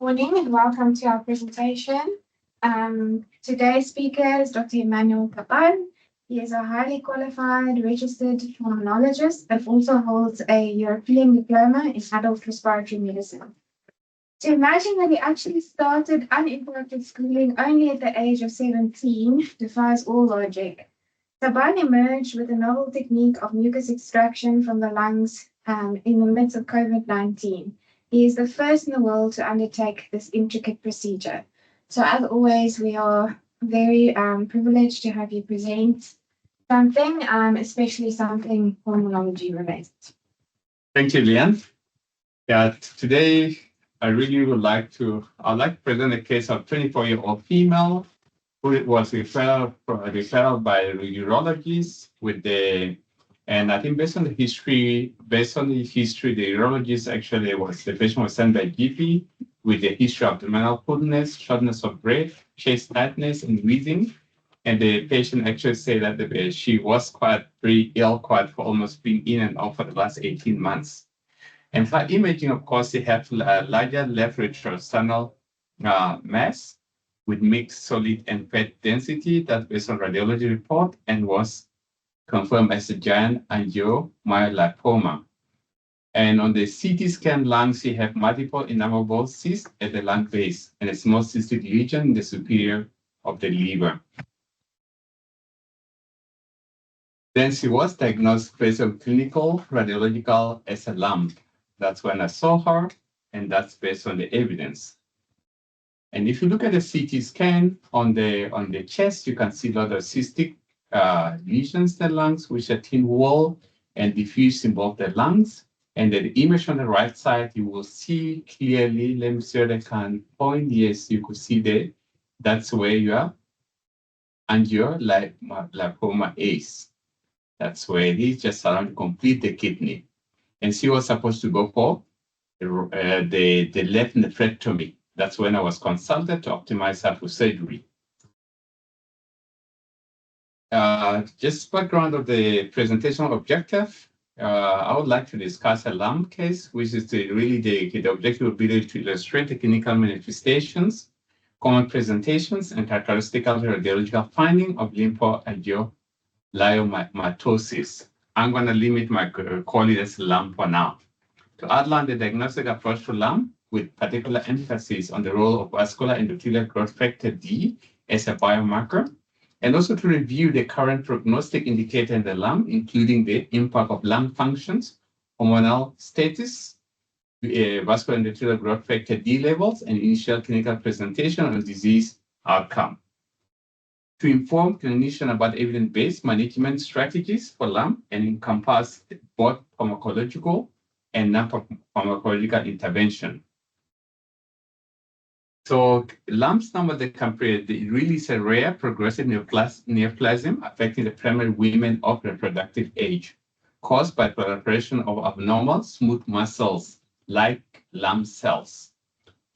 Morning and welcome to our presentation. Today's speaker is Dr. Emmanuel Taban. He is a highly qualified registered pulmonologist and also holds a European Diploma in adult respiratory medicine. To imagine that he actually started uninterrupted schooling only at the age of 17 defies all logic. Taban emerged with a novel technique of mucus extraction from the lungs in the midst of COVID-19. He is the first in the world to undertake this intricate procedure. So as always, we are very privileged to have you present something, especially something pulmonology related. Thank you, Leanne. Yeah, today I really would like to present a case of 24-year-old female who was referred by a urologist and I think based on the history, the urologist actually the patient was sent by GP with a history of abdominal fullness, shortness of breath, chest tightness, and wheezing. And the patient actually said that she was quite very ill, quite for almost being in and out for the last 18 months. And for imaging, of course, they have a larger left retrosternal mass with mixed solid and fat density that's based on radiology report and was confirmed as a giant angiomyolipoma. And on the CT scan lungs, you have multiple innumerable cysts at the lung base and a small cystic lesion in the superior of the liver. Then she was diagnosed based on clinical radiological as a lump. That's when I saw her, and that's based on the evidence. And if you look at the CT scan on the chest, you can see a lot of cystic lesions in the lungs, which are thin wall and diffuse in both the lungs. And the image on the right side, you will see clearly. Let me see if I can point. Yes, you could see there. That's where your angiolipoma is. That's where it is, just around to complete the kidney. And she was supposed to go for the left nephrectomy. That's when I was consulted to optimize her for surgery. Just background of the presentation objective, I would like to discuss a lump case, which is the objective will be to illustrate the clinical manifestations, common presentations, and characteristical radiological finding of lymphangiomatosis. I'm going to limit my call it as lump for now. To outline the diagnostic approach to lump, with particular emphasis on the role of vascular endothelial growth factor D as a biomarker, and also to review the current prognostic indicator in the lump, including the impact of lung functions, hormonal status, vascular endothelial growth factor D levels, and initial clinical presentation and disease outcome. To inform clinicians about evidence-based management strategies for lump and encompass both pharmacological and non-pharmacological intervention. So lumps number the it really is a rare progressive neoplasm affecting the primary women of reproductive age, caused by proliferation of abnormal smooth muscles like lump cells,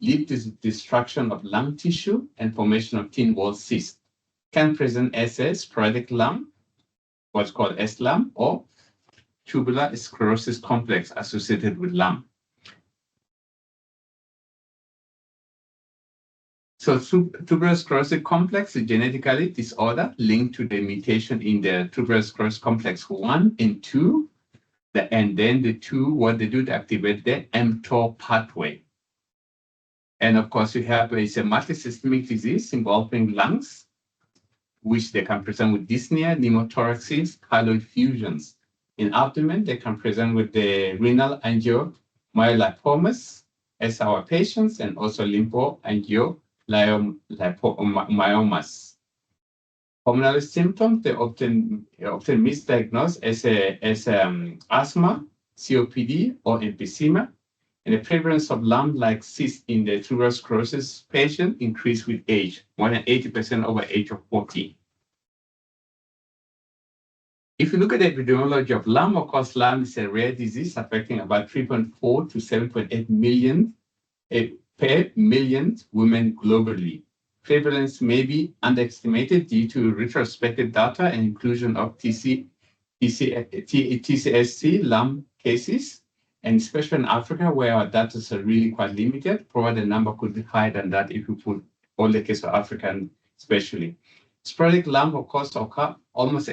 lead to destruction of lung tissue and formation of thin wall cysts. Can present as a sporadic lump, what's called S-lump, or tubular sclerosis complex associated with lump. So tuberous sclerosis complex is genetically disorder linked to the mutation in the tuberous sclerosis complex 1 and 2. And then the 2, what they do to activate the mTOR pathway. And of course, you have it's a multisystemic disease involving lungs, which they can present with dyspnea, pneumothorax, hyaloid fusions. In abdomen, they can present with the renal angiomyolipomas as our patients, and also lymphangiomatosis. Pulmonary symptoms, they often misdiagnosed as asthma, COPD, or emphysema. And the prevalence of lump-like cysts in the tuberous sclerosis patient increased with age, more than 80% over age of 40. If you look at the epidemiology of lump, of course, lump is a rare disease affecting about 3.4 to 7.8 million per million women globally. Prevalence may be underestimated due to retrospective data and inclusion of TCSC lump cases And especially in Africa, where our data are really quite limited, probably the number could be higher than that if you put all the cases of African especially. Sporadic lung, of course, occur almost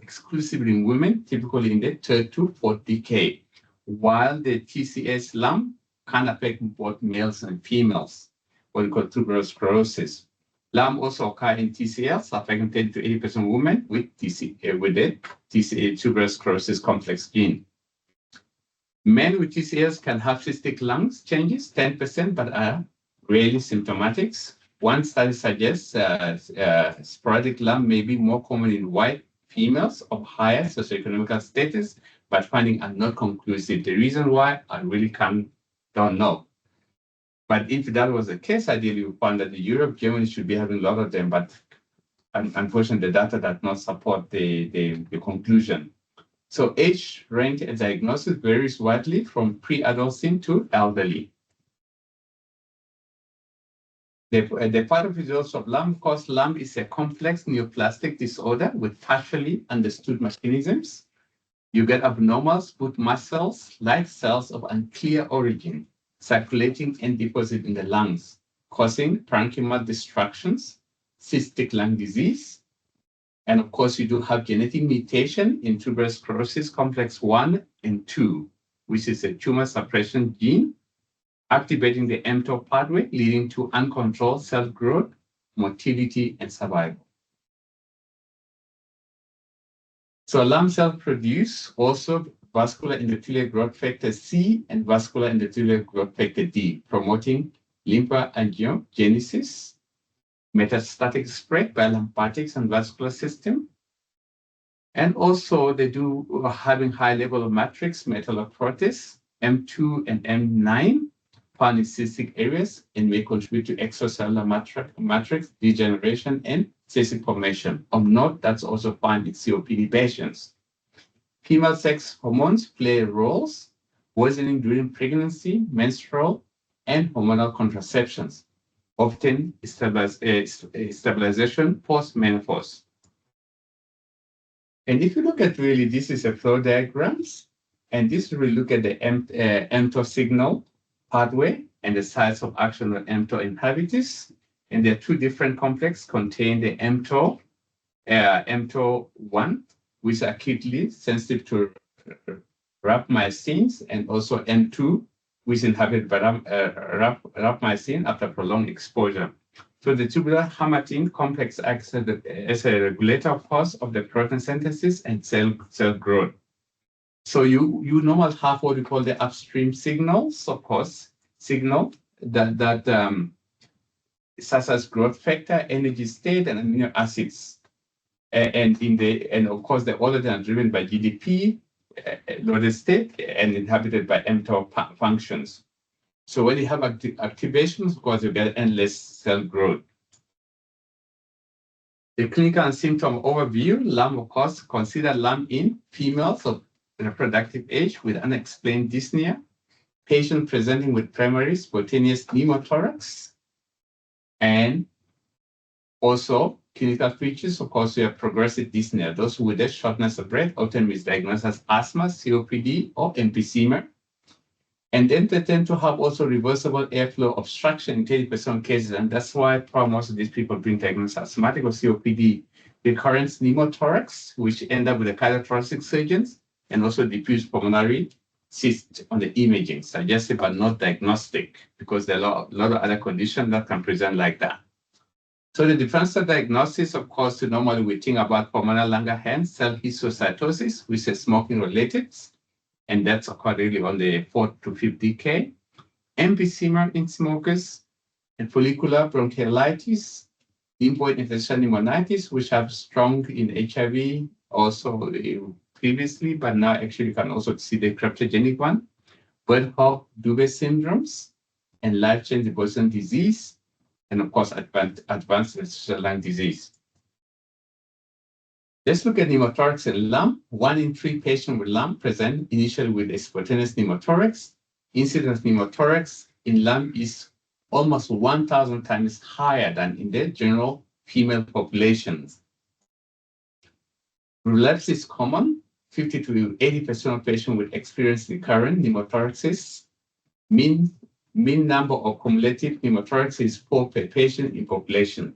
exclusively in women, typically in the third to fourth decade, while the TCS lung can affect both males and females, what we call tuberous sclerosis. Lung also occur in TCLs, affecting 10 to 80% of women with the TCA tuberous sclerosis complex gene. Men with TCLs can have cystic lungs changes, 10%, but are rarely symptomatic. One study suggests sporadic lung may be more common in white females of higher socioeconomic status, but findings are not conclusive. The reason why, I really don't know. But if that was the case, ideally we found that Europe, Germany should be having a lot of them, but unfortunately the data does not support the conclusion. So age range and diagnosis varies widely from pre-adolescent to elderly. The pathophysiology of lung, of course, lung is a complex neoplastic disorder with partially understood mechanisms. You get abnormal smooth muscles, like cells of unclear origin, circulating and deposit in the lungs, causing parenchymal destructions, cystic lung disease. And of course, you do have genetic mutation in tuberous sclerosis complex 1 and 2, which is a tumor suppression gene, activating the mTOR pathway, leading to uncontrolled cell growth, motility, and survival. So lung cells produce also vascular endothelial growth factor C and vascular endothelial growth factor D, promoting lymphangiomatosis, metastatic spread by lymphatics and vascular system. And also they do having high level of matrix metalloprotease, M2 and M9, found in cystic areas and may contribute to extracellular matrix degeneration and cystic formation. Of note, that's also found in COPD patients. Female sex hormones play roles, worsening during pregnancy, menstrual, and hormonal contraceptions, often stabilization post-menopause. And if you look at really, this is a flow diagrams, and this will look at the mTOR signal pathway and the sites of action of mTOR inhibitors. And there are two different complexes contain the mTOR1, which is acutely sensitive to rapamycin, and also M2, which inhibit rapamycin after prolonged exposure. So the tubular hamartin complex acts as a regulator, of course, of the protein synthesis and cell growth. So you normally have what we call the upstream signals, of course, signal that such as growth factor, energy state, and amino acids. And of course, the all of them are driven by GDP, loaded state, and inhabited by mTOR functions. So when you have activations, of course, you get endless cell growth. The clinical and symptom overview, lung, of course, consider lung in females of reproductive age with unexplained dyspnea, patient presenting with primary spontaneous pneumothorax, and also clinical features, of course, we have progressive dyspnea. Those with a shortness of breath often misdiagnosed as asthma, COPD, or emphysema. And then they tend to have also reversible airflow obstruction in 30% of cases, and that's why probably most of these people being diagnosed as asthmatic or COPD. Recurrent pneumothorax, which end up with a cardiothoracic surgeons, and also diffuse pulmonary cyst on the imaging, suggestive but not diagnostic, because there are a lot of other conditions that can present like that. So the differential diagnosis, of course, normally we think about pulmonary Langerhans cell histiocytosis, which is smoking related, and that's occurred really on the 4th to 5th decade. Emphysema in smokers, and follicular bronchiolitis, lymphoid infection pneumonitis, which have strong in HIV also previously, but now actually you can also see the cryptogenic one, Bird-Hawk-Dubé syndromes, and life-changing Boston disease, and of course, advanced interstitial lung disease. Let's look at pneumothorax and lung. 1 in 3 patients with lung present initially with a spontaneous pneumothorax. Incidence of pneumothorax in lung is almost 1,000 times higher than in the general female populations. Relapse is common. 50 to 80% of patients will experience recurrent pneumothorax. Mean number of cumulative pneumothorax is 4 per patient in population.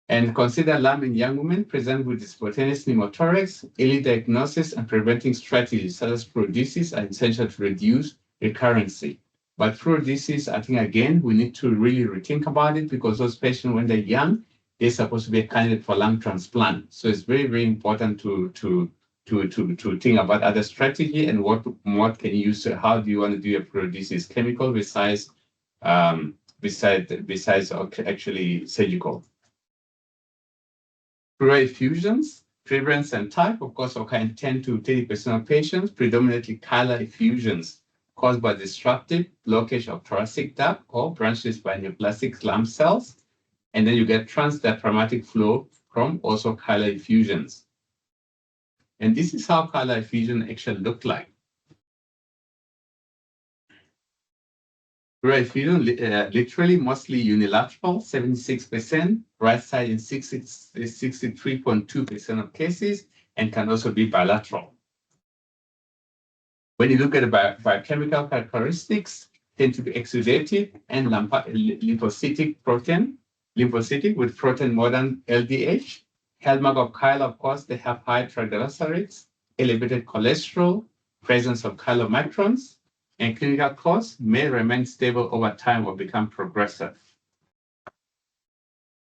And consider lung in young women present with spontaneous pneumothorax. Early diagnosis and preventing strategies such as prophylaxis are essential to reduce recurrency. But prophylaxis, I think, again, we need to really rethink about it because those patients, when they're young, they're supposed to be a candidate for lung transplant. So it's very, very important to think about other strategy and what can you use. How do you want to do a prophylaxis? Chemical besides actually surgical. Pleural effusions, prevalence and type, of course, occur in 10 to 30% of patients, predominantly chylal effusions caused by disruptive blockage of thoracic duct or branchless by neoplastic lung cells. And then you get transdiaphragmatic flow from also chylal effusions. And this is how chylal effusion actually look like. Pleural effusion, literally mostly unilateral, 76%, right side in 63.2% of cases, and can also be bilateral. When you look at the biochemical characteristics, tend to be exudative and lymphocytic protein, lymphocytic with protein more than LDH. Hallmark of chyle, of course, they have high triglycerides, elevated cholesterol, presence of chylomicrons, and clinical course may remain stable over time or become progressive.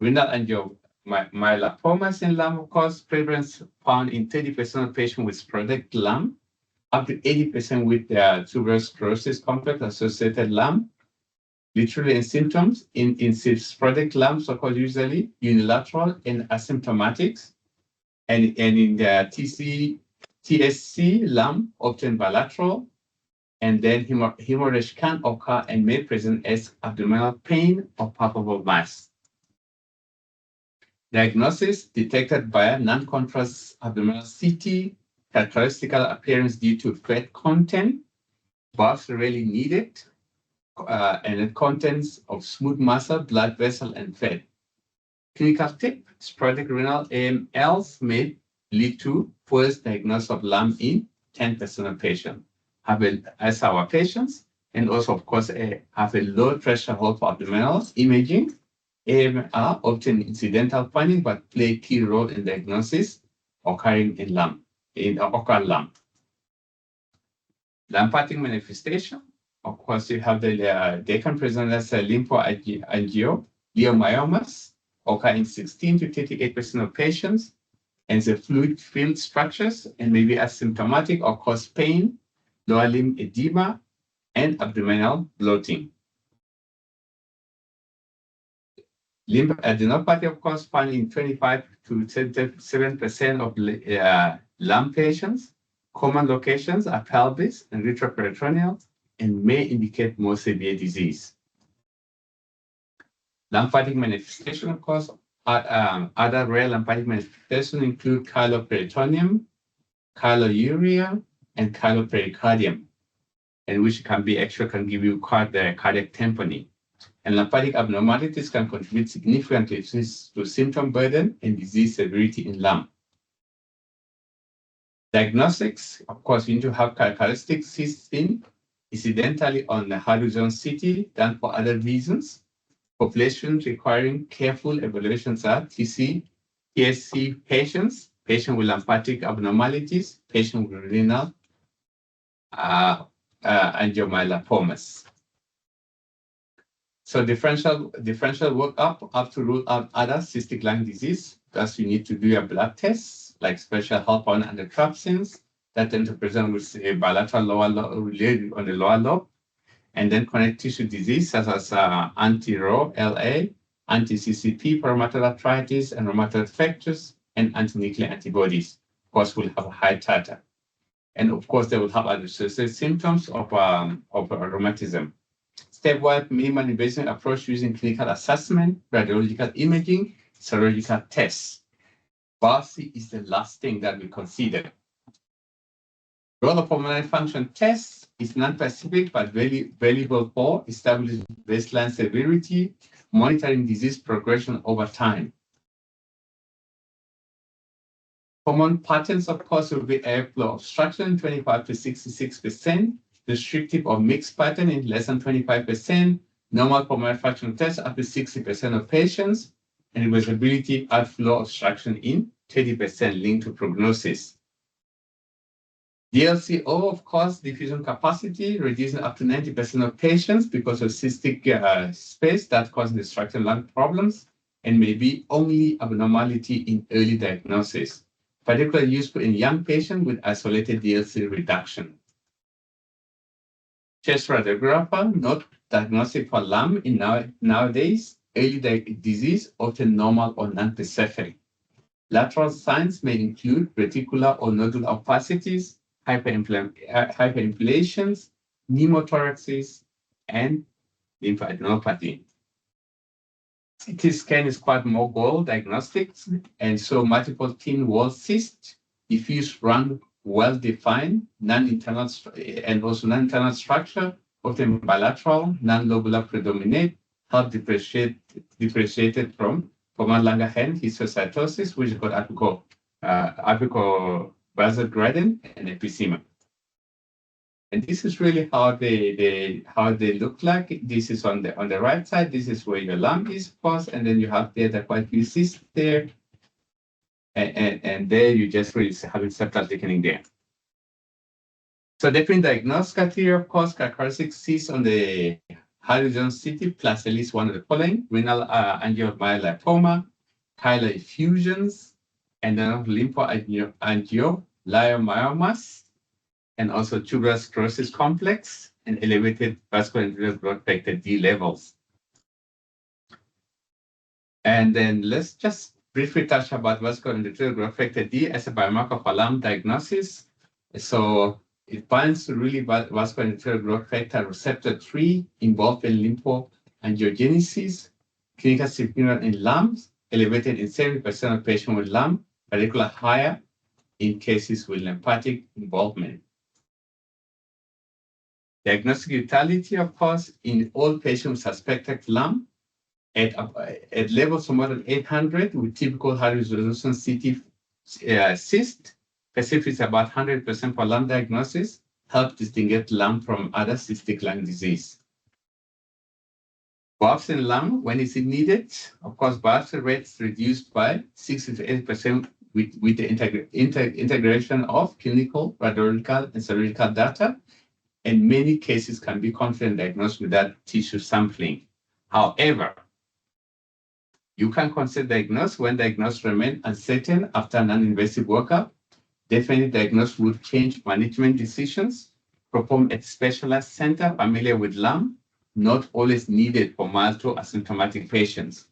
Renal angiomyopathy in lung, of course, prevalence found in 30% of patients with sporadic lung, up to 80% with tuberous sclerosis complex associated lung. Literally in symptoms, in sporadic lung, so-called usually unilateral and asymptomatic, and in the TSC lung, often bilateral. And then hemorrhage can occur and may present as abdominal pain or palpable mass. Diagnosis detected by a non-contrast abdominal CT, characteristical appearance due to fat content, baths rarely needed, and the contents of smooth muscle, blood vessel, and fat. Clinical tip, sporadic renal AMLs may lead to first diagnosis of lung in 10% of patients. As our patients, and also, of course, have a low threshold for abdominal imaging. AML are often incidental finding, but play a key role in diagnosis occurring in lung, in occurring lung. Lymphatic manifestation, of course, you have they can present as a lymphangiomatosis, occur in 16 to 38% of patients, and the fluid-filled structures, and maybe asymptomatic or cause pain, lower limb edema, and abdominal bloating. Lymphadenopathy, of course, found in 25 to 7% of lung patients. Common locations are pelvis and retroperitoneal and may indicate more severe disease. Lymphatic manifestation, of course, other rare lymphatic manifestations include chyloperitoneum, chyluria, and chylopericardium, and which can give you cardiac tamponade. And lymphatic abnormalities can contribute significantly to symptom burden and disease severity in lung. Diagnostics, of course, you need to have characteristic cysts incidentally on the horizon CT done for other reasons. Populations requiring careful evaluations are TSC patients, patients with lymphatic abnormalities, patients with renal angiomyopathy. So differential workup up to rule out other cystic lung disease. Thus, you need to do your blood tests like special help on antitrypsins that tend to present with a bilateral lower lobe related on the lower lobe, and then connective tissue disease such as anti-RO, LA, anti-CCP for rheumatoid arthritis and rheumatoid factors, and anti-nuclear antibodies. Of course, will have a high titer. And of course, they will have associated symptoms of rheumatism. Stepwise minimal invasive approach using clinical assessment, radiological imaging, serological tests. Biopsy is the last thing that we consider. Role of pulmonary function tests is non-specific but very valuable for establishing baseline severity, monitoring disease progression over time. Common patterns, of course, will be airflow obstruction, 25 to 66%, restrictive or mixed pattern in less than 25%, normal pulmonary fraction test up to 60% of patients, and irreversibility outflow obstruction in 30% linked to prognosis. DLCO, of course, diffusion capacity reducing up to 90% of patients because of cystic space that causes obstructive lung problems and may be only abnormality in early diagnosis, particularly useful in young patients with isolated DLC reduction. Chest radiographer, not diagnostic for lung in nowadays, early disease, often normal or non-specific. Lateral signs may include reticular or nodular opacities, hyperinflations, pneumothoraxis, and lymphadenopathy. CT scan is quite more goal diagnostics, and so multiple thin wall cysts, diffuse run well-defined, non-internal and also non-internal structure, often bilateral, non-lobular predominate, help differentiated from Langerhans histiocytosis, which is called apical vasogradient and emphysema. And this is really how they look like. This is on the right side. This is where your lung is, of course, and then you have there the quite few cysts there, and there you just really having septal thickening there. So different diagnostic criteria, of course, characteristic cysts on the hydrogen CT plus at least one of the following: renal angiomyolipoma, hilar effusions, and then lymphangiomatosis, and also tuberous sclerosis complex and elevated vascular endothelial growth factor D levels. And then let's just briefly touch about vascular endothelial growth factor D as a biomarker for lung diagnosis. So it binds to really vascular endothelial growth factor receptor 3 involved in lymphoangiogenesis, clinical significance in lungs, elevated in 70% of patients with lung, particularly higher in cases with lymphatic involvement. Diagnostic utility, of course, in all patients with suspected lung at levels of more than 800 with typical high-resolution CT cyst, specific about 100% for lung diagnosis, help distinguish lung from other cystic lung disease. Biopsy in lung, when is it needed? Of course, biopsy rates reduced by 68% with the integration of clinical, radiological, and serological data, and many cases can be confidently diagnosed without tissue sampling. However, you can consider diagnosis when diagnosis remains uncertain after non-invasive workup. Definitely diagnosis would change management decisions, performed at specialized center familiar with lung, not always needed for mild to asymptomatic patients.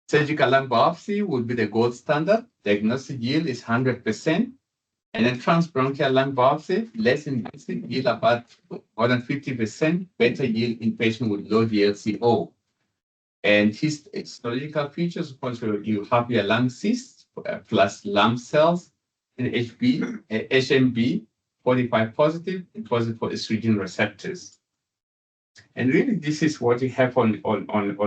Surgical lung biopsy would be the gold standard. Diagnostic yield is 100%. And then transbronchial lung biopsy, less invasive, yield about more than 50%, better yield in patients with low DLCO. And his histological features, of course, you have your lung cysts plus lung cells and HMB, 45 positive and positive for estrogen receptors. And really, this is what you have on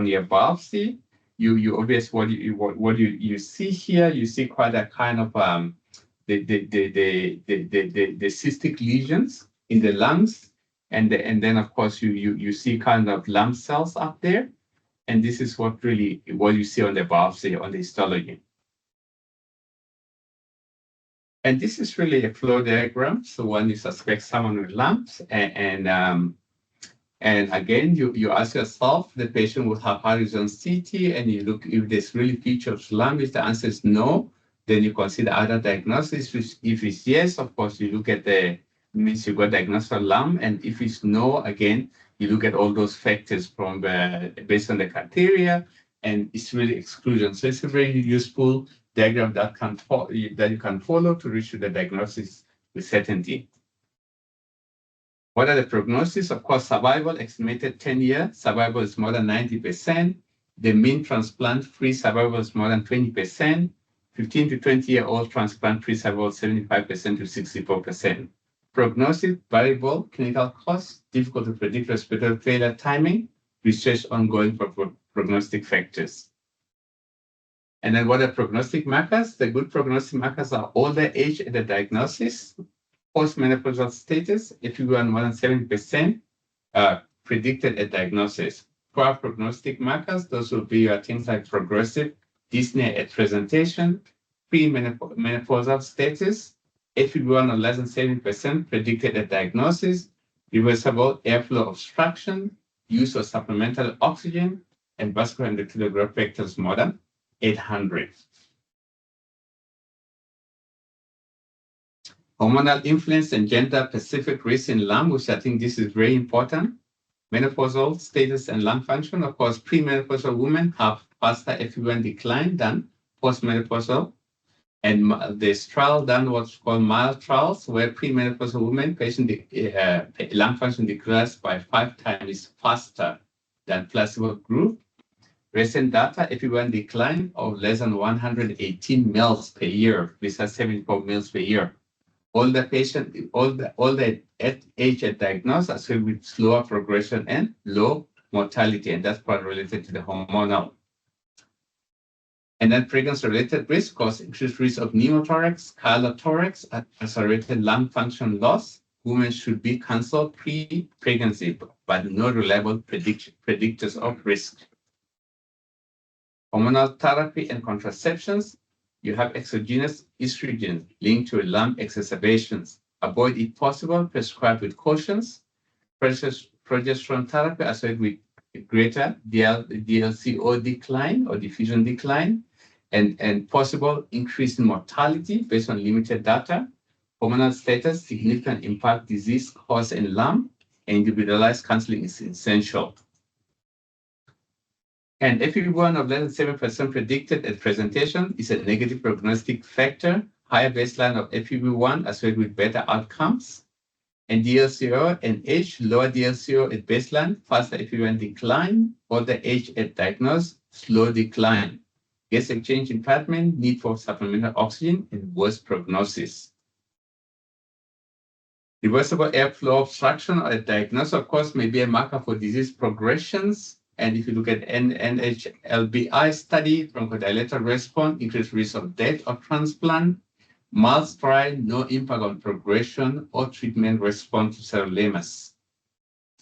your biopsy. You obviously what you see here. You see quite a kind of the cystic lesions in the lungs, and then of course you see kind of lung cells up there, and this is what you see on the biopsy on the histology. And this is really a flow diagram. So when you suspect someone with lumps, and again you ask yourself, the patient will have horizontal CT, and you look if there's really features of lung. If the answer is no, then you consider other diagnosis. If it's yes, of course, you look at means you got diagnosed for lung, and if it's no, again, you look at all those factors from based on the criteria, and it's really exclusion. So it's a very useful diagram that you can follow to reach the diagnosis with certainty. What are the prognosis? Of course, survival estimated 10 years. Survival is more than 90%. The mean transplant-free survival is more than 20%. 15 to 20-year-old transplant-free survival 75% to 64%. Prognosis, variable, clinical costs, difficult to predict respiratory failure timing, research ongoing for prognostic factors. And then what are prognostic markers? The good prognostic markers are older age at the diagnosis, postmenopausal status, FEV1 more than 70%, predicted at diagnosis. Poor prognostic markers, those will be things like progressive dyspnea at presentation, premenopausal status, FEV1 of less than 70% predicted at diagnosis, reversible airflow obstruction, use of supplemental oxygen, and vascular endothelial growth factors more than 800. Hormonal influence and gender-specific risk in lung, which I think this is very important. Menopausal status and lung function. Of course, premenopausal women have faster FEV1 decline than postmenopausal. And this trial done what's called mild trials, where premenopausal women patient lung function decreases by 5 times faster than placebo group. Recent data, FEV1 decline of less than 118 mL per year. This is 74 mL per year. Older patient, older age at diagnosis with slower progression and low mortality, and that's part related to the hormonal. And then pregnancy-related risk cause increased risk of pneumothorax, chylothorax, accelerated lung function loss. Women should be counseled pre-pregnancy, but no reliable predictors of risk. Hormonal therapy and contraceptions. You have exogenous estrogen linked to lung exacerbations. Avoid if possible, prescribe with cautions. Progesterone therapy associated with greater DLCO decline or diffusion decline, and possible increase in mortality based on limited data. Hormonal status, significant impact disease cause in lung, and individualized counseling is essential. And FEV1 of less than 7% predicted at presentation is a negative prognostic factor. Higher baseline of FEV1 associated with better outcomes. And DLCO and age, lower DLCO at baseline, faster FEV1 decline. Older age at diagnosis, slow decline. Gas exchange impairment, need for supplemental oxygen, and worse prognosis. Reversible airflow obstruction at diagnosis, of course, may be a marker for disease progressions. And if you look at NHLBI study, bronchodilator response, increased risk of death or transplant. Mild trial, no impact on progression or treatment response to sirolimus.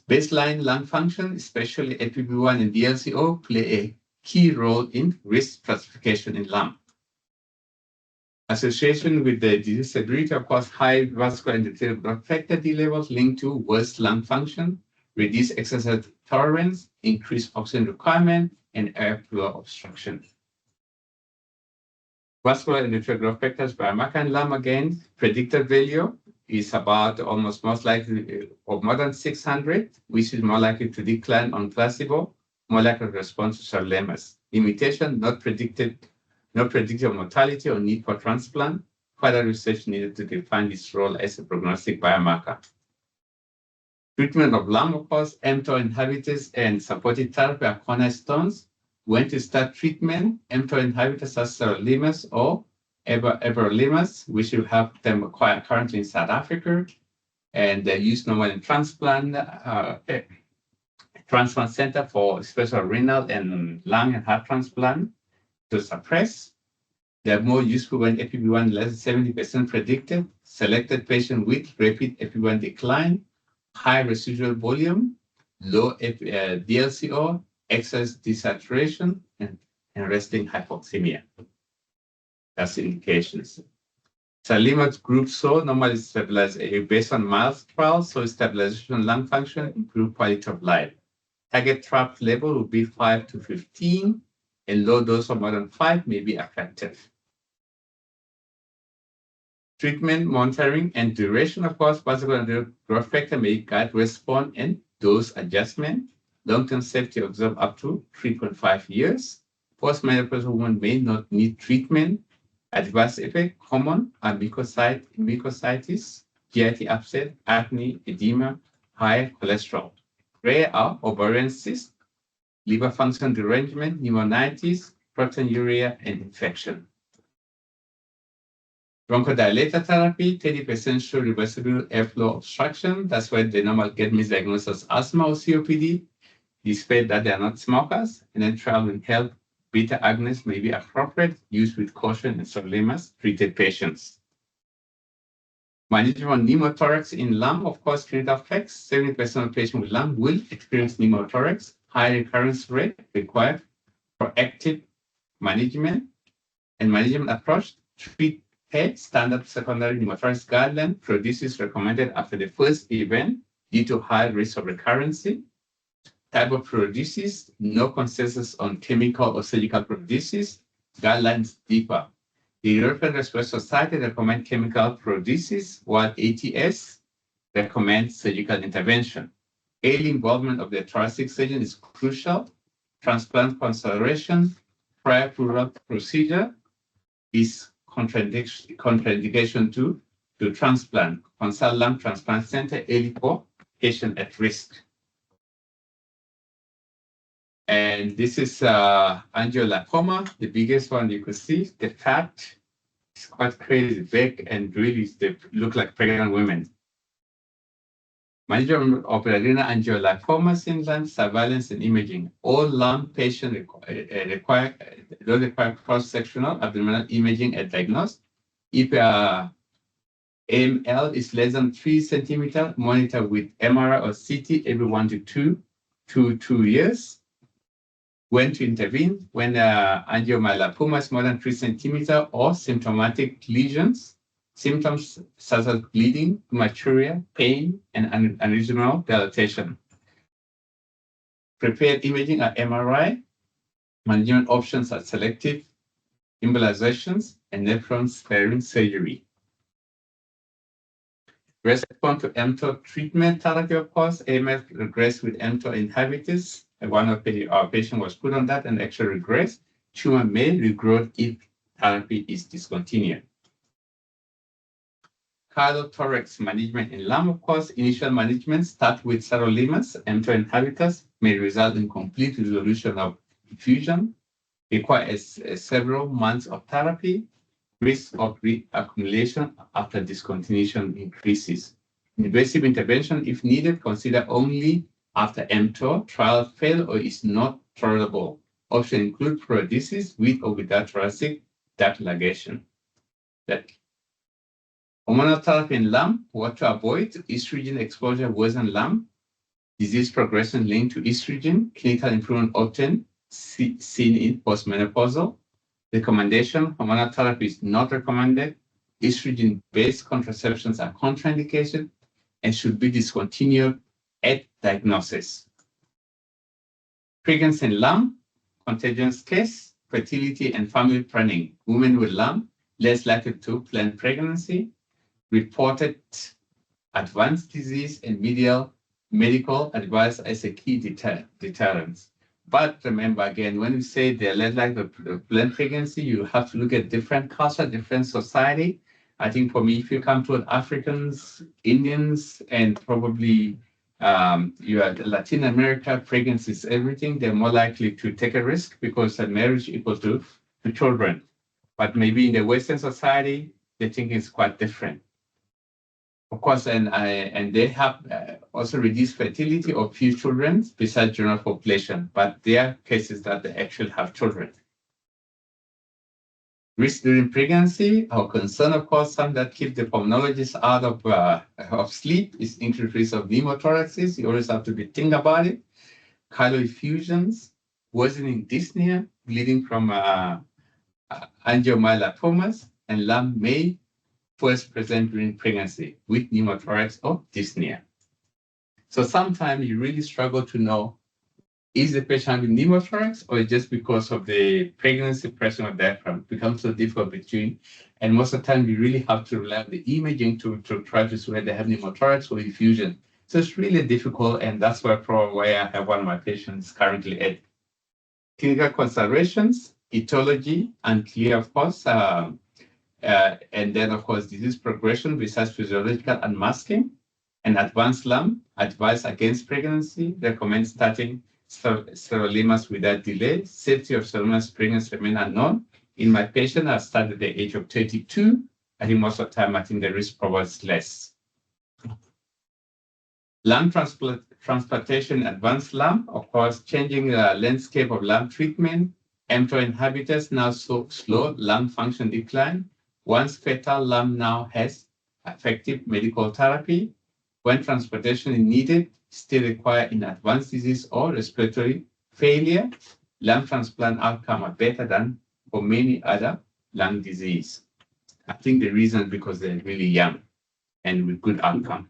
Baseline lung function, especially FEV1 and DLCO, play a key role in risk classification in lung. Association with the disease severity, of course, high vascular endothelial growth factor D levels linked to worse lung function, reduced exercise tolerance, increased oxygen requirement, and airflow obstruction. Vascular endothelial growth factors biomarker in lung, again, predicted value is about almost most likely of more than 600, which is more likely to decline on placebo, more likely to respond to sirolimus. Limitation, not predicted, no predictive mortality or need for transplant. Further research needed to define this role as a prognostic biomarker. Treatment of lung, of course, mTOR inhibitors and supportive therapy are cornerstones. When to start treatment, mTOR inhibitors are sirolimus or everolimus, which you have them acquired currently in South Africa, and they're used normally in transplant center for special renal and lung and heart transplant to suppress. They are more useful when FEV1 less than 70% predicted, selected patient with rapid FEV1 decline, high residual volume, low DLCO, excess desaturation, and resting hypoxemia. That's indications. Sirolimus group so normally stabilize based on mild trials, so stabilization lung function, improve quality of life. Target trap level will be 5 to 15, and low dose of more than 5 may be effective. Treatment, monitoring, and duration, of course, vascular growth factor may guide response and dose adjustment. Long-term safety observed up to 3.5 years. Postmenopausal women may not need treatment. Adverse effect common are mucositis, GIT upset, acne, edema, high cholesterol. Rare are ovarian cysts, liver function derangement, pneumonitis, proteinuria, and infection. Bronchodilator therapy, 30% show reversible airflow obstruction. That's why they normally get misdiagnosed as asthma or COPD, despite that they are not smokers. And then trial will help Beta agonists may be appropriate, used with caution in sirolimus treated patients. Management of pneumothorax in lung, of course, clinical effects. 70% of patients with lung will experience pneumothorax. High recurrence rate required proactive management and management approach. Treat standard secondary pneumothorax guideline produces recommended after the first event due to high risk of recurrency. Type of produces, no consensus on chemical or surgical produces. Guidelines differ. The European Respiratory Society recommends chemical produces, while ATS recommends surgical intervention. Early involvement of the thoracic surgeon is crucial. Transplant consideration prior to procedure is contraindication to transplant. Consult lung transplant center early for patient at risk. And this is angiolipoma, the biggest one you could see. The fat is quite crazy, big, and really they look like pregnant women. Management of adrenal angiolipoma syndrome, surveillance and imaging. All lung patients require cross-sectional abdominal imaging at diagnosis. If AML is less than 3 centimeters, monitor with MRI or CT every 1 to 2 years. When to intervene? When angiomyolipoma is more than 3 centimeters or symptomatic lesions, symptoms such as bleeding, hematuria, pain, and unreasonable dilatation. Prepared imaging or MRI. Management options are selective embolizations and nephron-sparing surgery. Response to mTOR treatment therapy, of course. AML regressed with mTOR inhibitors. And one of our patients was put on that and actually regressed. Tumor may regrow if therapy is discontinued. Cardiothorax management in lung, of course. Initial management start with sirolimus. mTOR inhibitors may result in complete resolution of diffusion. Requires several months of therapy. Risk of reaccumulation after discontinuation increases. Invasive intervention, if needed, consider only after mTOR trial fail or is not tolerable. Options include paralysis with or without thoracic duct ligation. Hormonal therapy in lung, what to avoid, estrogen exposure worsen lung, disease progression linked to estrogen, clinical improvement often seen in postmenopausal. Recommendation, hormonal therapy is not recommended. Estrogen-based contraceptions are contraindicated and should be discontinued at diagnosis. Pregnancy in lung, contagious case, fertility and family planning. Women with lung, less likely to plan pregnancy. Reported advanced disease and medical advice as a key deterrent. But remember, again, when we say they're less likely to plan pregnancy, you have to look at different culture, different society. I think for me, if you come to Africans, Indians, and probably you are Latin America, pregnancy is everything. They're more likely to take a risk because a marriage equals to children. But maybe in the Western society, the thinking is quite different. Of course, and they have also reduced fertility of few children besides general population, but there are cases that they actually have children. Risk during pregnancy, our concern, of course, some that keep the pulmonologist out of sleep is increased risk of pneumothorax. You always have to be thinking about it. Cardiac effusions, worsening dyspnea, bleeding from angiomyolipomas, and lung may first present during pregnancy with pneumothorax or dyspnea. So sometimes you really struggle to know, is the patient having pneumothorax or just because of the pregnancy pressure of diaphragm? It becomes so difficult between, and most of the time you really have to rely on the imaging to try to see whether they have pneumothorax or effusion. So it's really difficult, and that's why I have one of my patients currently at. Clinical considerations, etiology, unclear, of course, and then, of course, disease progression besides physiological unmasking, and advanced lung, advice against pregnancy, recommend starting sirolimus without delay. Safety of sirolimus pregnancy remain unknown. In my patient, I started at the age of 32. I think most of the time, I think the risk probably is less. Lung transplantation, advanced lung, of course, changing the landscape of lung treatment, mTOR inhibitors now slow lung function decline. Once fetal lung now has effective medical therapy. When transplantation is needed, still require in advanced disease or respiratory failure, lung transplant outcome are better than for many other lung disease. I think the reason is because they're really young and with good outcome.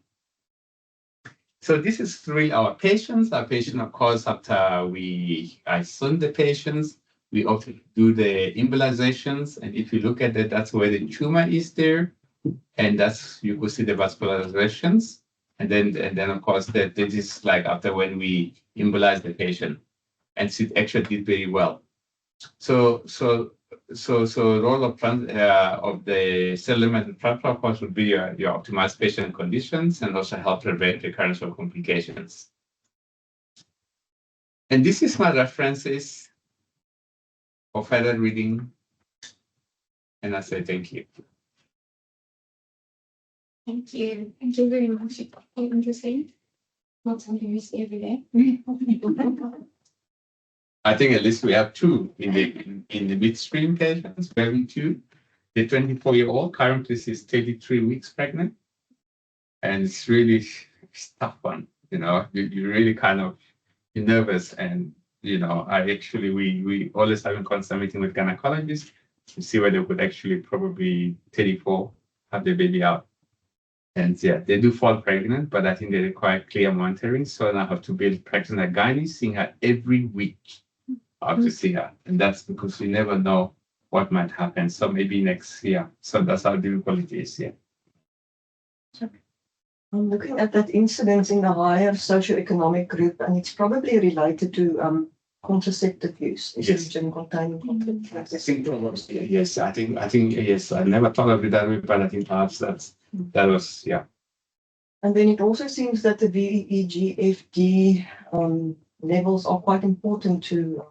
So this is three our patients. Our patient, of course, after I send the patients, we often do the embolizations. And if you look at that, that's where the tumor is there. And that's, you could see the vascularizations. And then of course, that is like after when we embolize the patient. And it actually did very well. So role of the cellular transplant, of course, would be your optimized patient conditions and also help prevent recurrence of complications. And this is my references for further reading. And I say thank you. Thank you. Thank you very much. It's quite interesting. Not something you see every day. I think at least we have two in the midstream patients, very two. The 24-year-old currently is 33 weeks pregnant. And it's really tough one, you know, you really kind of, you're nervous. And, you know, we always have a constant meeting with gynecologists to see whether they could actually probably 34 have the baby out. And yeah, they do fall pregnant, but I think they require clear monitoring. So now I have to build practice at gynae, seeing her every week. I have to see her. And that's because we never know what might happen. So maybe next year. So that's how difficult it is, yeah. I'm looking at that incidence in the higher socioeconomic group, and it's probably related to contraceptive use, estrogen containing contraceptives. I think probably, yes. I think yes. I never thought of it that way, but I think perhaps that was, yeah. And then it also seems that the VEGFD levels are quite important to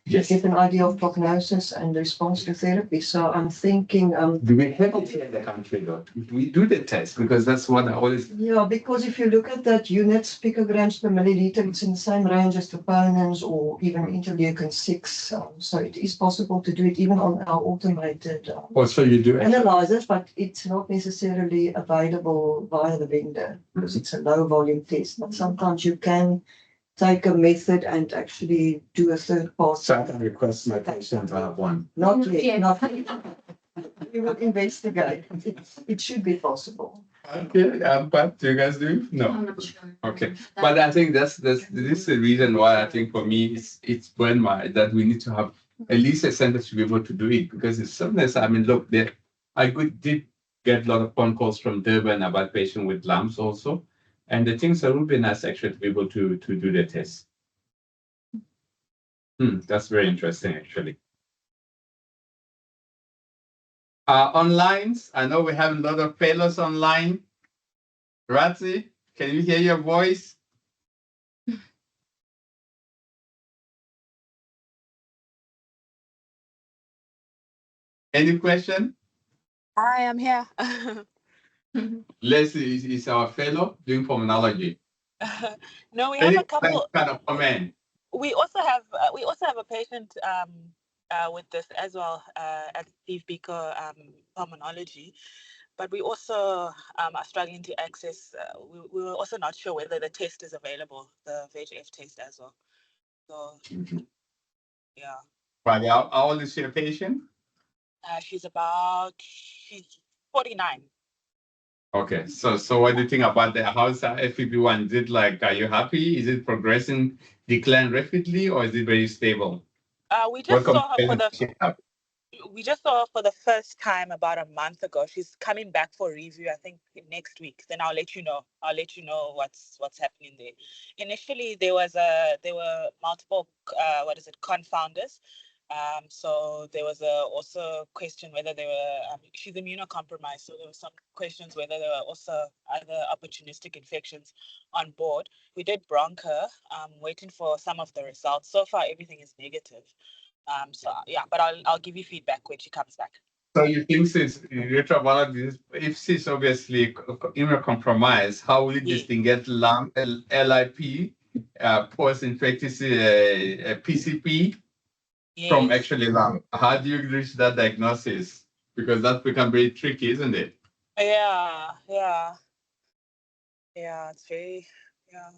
get an idea of prognosis and response to therapy. So I'm thinking... do we have it here in the country, though? We do the test, because that's what I always... Yeah, because if you look at that units, picograms per milliliter, it's in the same range as troponins or even interleukin-6. So it is possible to do it even on our automated so you do analyzers, but it's not necessarily available via the vendor because it's a low volume test. But sometimes you can take a method and actually do a third party. So I can request my patient to have one. Not yet. Not yet. We will investigate. It should be possible. Okay, but do you guys do? No. I'm not sure. Okay, but I think this is the reason why I think for me it's burned that we need to have at least a center to be able to do it, because it's sometimes, I mean, look, did get a lot of phone calls from Durban about patients with lumps also. And the things that would be nice actually to be able to do the test. That's very interesting, actually. Online, I know we have a lot of fellows online. Razi, can you hear your voice? Any question? Hi, I'm here. Leslie is our fellow doing pulmonology. No, we have a couple. Kind of comment. We also have a patient with this as well at Steve Beaker Pulmonology, but we also are struggling to access. We were also not sure whether the test is available, the VEGF test as well. So yeah. Right. How old is your patient? She's 49. Okay, so what do you think about the how's FEV1? Is it like, are you happy? Is it progressing, decline rapidly, or is it very stable? We just saw her for the first time about a month ago. She's coming back for review, I think next week. Then I'll let you know. I'll let you know what's happening there. Initially, there were multiple confounders. So there was also a question whether they were, she's immunocompromised, so there were some questions whether there were also other opportunistic infections on board. We did bronch her, waiting for some of the results. So far, everything is negative. So yeah, but I'll give you feedback when she comes back. So you think since retrovirology, if she's obviously immunocompromised, how will you distinguish LIP, post-infectious PCP? from Yes. actually lung. How do you reach that diagnosis? Because that's become very tricky, isn't it? Yeah, yeah, yeah. It's very, yeah.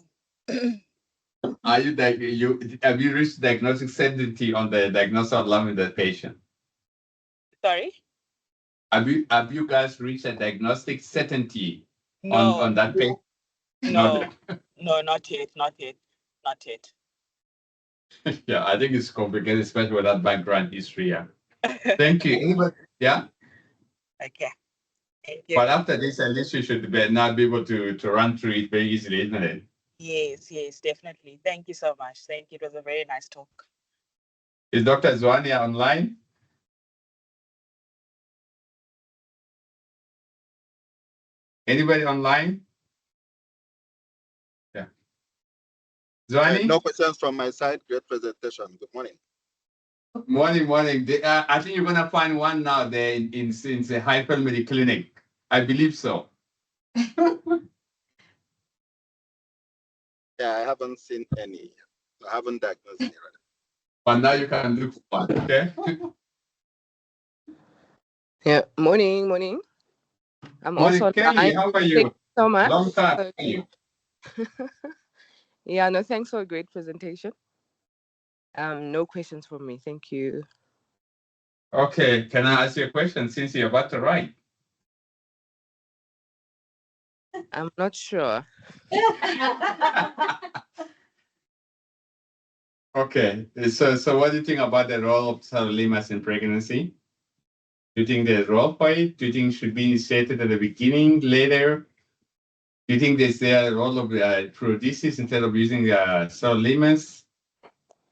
Are you have you reached diagnostic certainty on the diagnosis of lung in the patient? Sorry? Have you guys reached a diagnostic certainty on No, that patient? Not no, no, not yet, not yet, not yet. yet. Yeah, I think it's complicated, especially with that background history. Yeah. Thank you. Anybody? Yeah. Okay, thank you. But after this, at least you should now be able to run through it very easily, isn't it? Yes, yes, definitely. Thank you so much. Thank you. It was a very nice talk. Is Dr. Zwania online? Anybody online? Yeah. Zwani? No questions from my side. Great presentation. Good morning. Morning. I think you're gonna find one now there in the hypermedic clinic. I believe so. Yeah, I haven't seen any. I haven't diagnosed any. But now you can look for one. Okay. Yeah, morning. I'm Morning, also Kelly. online. How are Thank you? you so much. Long time. How are you? Yeah, no, thanks for a great presentation. No questions from me. Thank you. Okay. Can I ask you a question since you're about to write? I'm not sure. Okay. So what do you think about the role of sirolimus in pregnancy? Do you think there's a role for it? Do you think it should be initiated at the beginning, later? Do you think there's a role of prodisis instead of using sirolimus?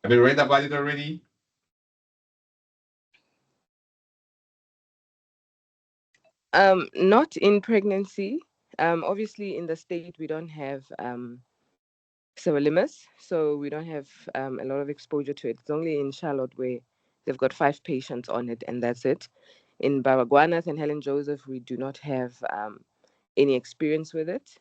Have you read about it already? Not in pregnancy. Obviously in the state we don't have sirolimus, so we don't have a lot of exposure to it. It's only in Charlotte where they've got 5 patients on it, and that's it. In Baragwanath and Helen Joseph, we do not have any experience with it.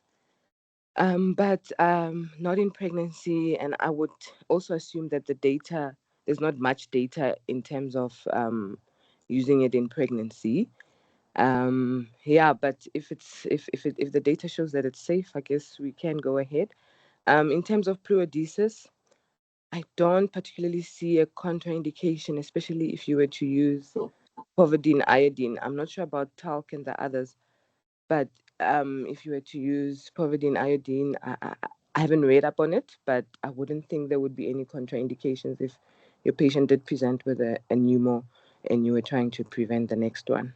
But not in pregnancy, and I would also assume that there's not much data in terms of using it in pregnancy. Yeah, but if the data shows that it's safe, I guess we can go ahead. In terms of pleurodesis, I don't particularly see a contraindication, especially if you were to use povidone iodine. I'm not sure about talc and the others, but if you were to use povidone iodine, I haven't read up on it, but I wouldn't think there would be any contraindications if your patient did present with a pneumo and you were trying to prevent the next one.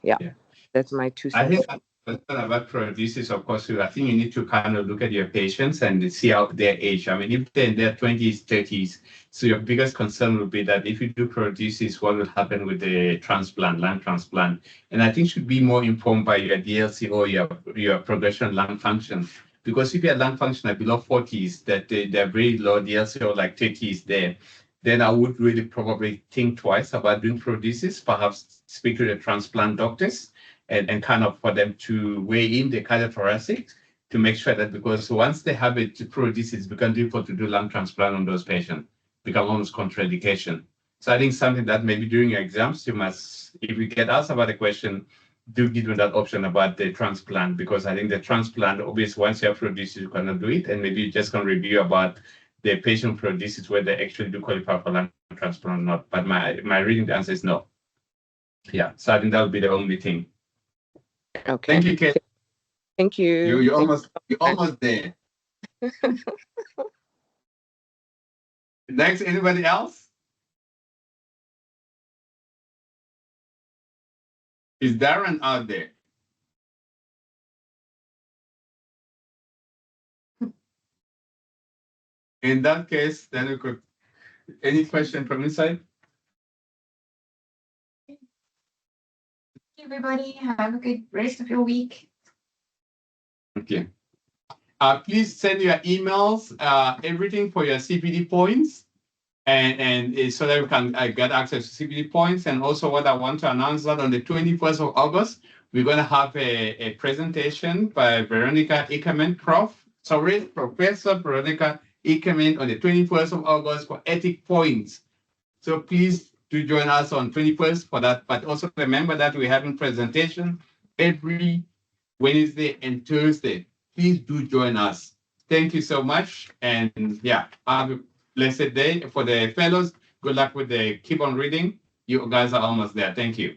Yeah. That's my 2 I cents. think about prognosis, of course, I think you need to kind of look at your patients and see how their age. I mean, if they're in their 20s, 30s, so your biggest concern would be that if you do prognosis, what will happen with the transplant, lung transplant? And I think should be more informed by your DLC or your progression lung function. Because if your lung function are below 40s, that they're very low DLC or like 30s there, then I would really probably think twice about doing prognosis, perhaps speak to the transplant doctors and kind of for them to weigh in the cardiothoracic to make sure that, because once they have it to prognosis, it's become difficult to do lung transplant on those patients, become almost contraindication. So I think something that maybe during your exams, you must, if you get asked about a question, do give them that option about the transplant, because I think the transplant, obviously, once you have prognosis, you cannot do it, and maybe you just can review about the patient prognosis, whether they actually do qualify for lung transplant or not. But my reading, the answer is no. Yeah, so I think that would be the only thing. Okay. Thank you, Kate. Thank you. You're almost there. Next, anybody else? Is Darren out there? In that case, then we could. Any question from inside? Everybody, have a good rest of your week. Okay. Please send your emails, everything for your CPD points, and so that we can get access to CPD points. And also, what I want to announce that on the 21st of August, we're going to have a presentation by Veronica Ickerman-Croft. Sorry, Professor Veronica Ickerman on the 21st of August for ethic points. So please do join us on 21st for that. But also remember that we're having presentation every Wednesday and Thursday. Please do join us. Thank you so much. And yeah, have a blessed day. For the fellows, good luck with the keep on reading. You guys are almost there. Thank you.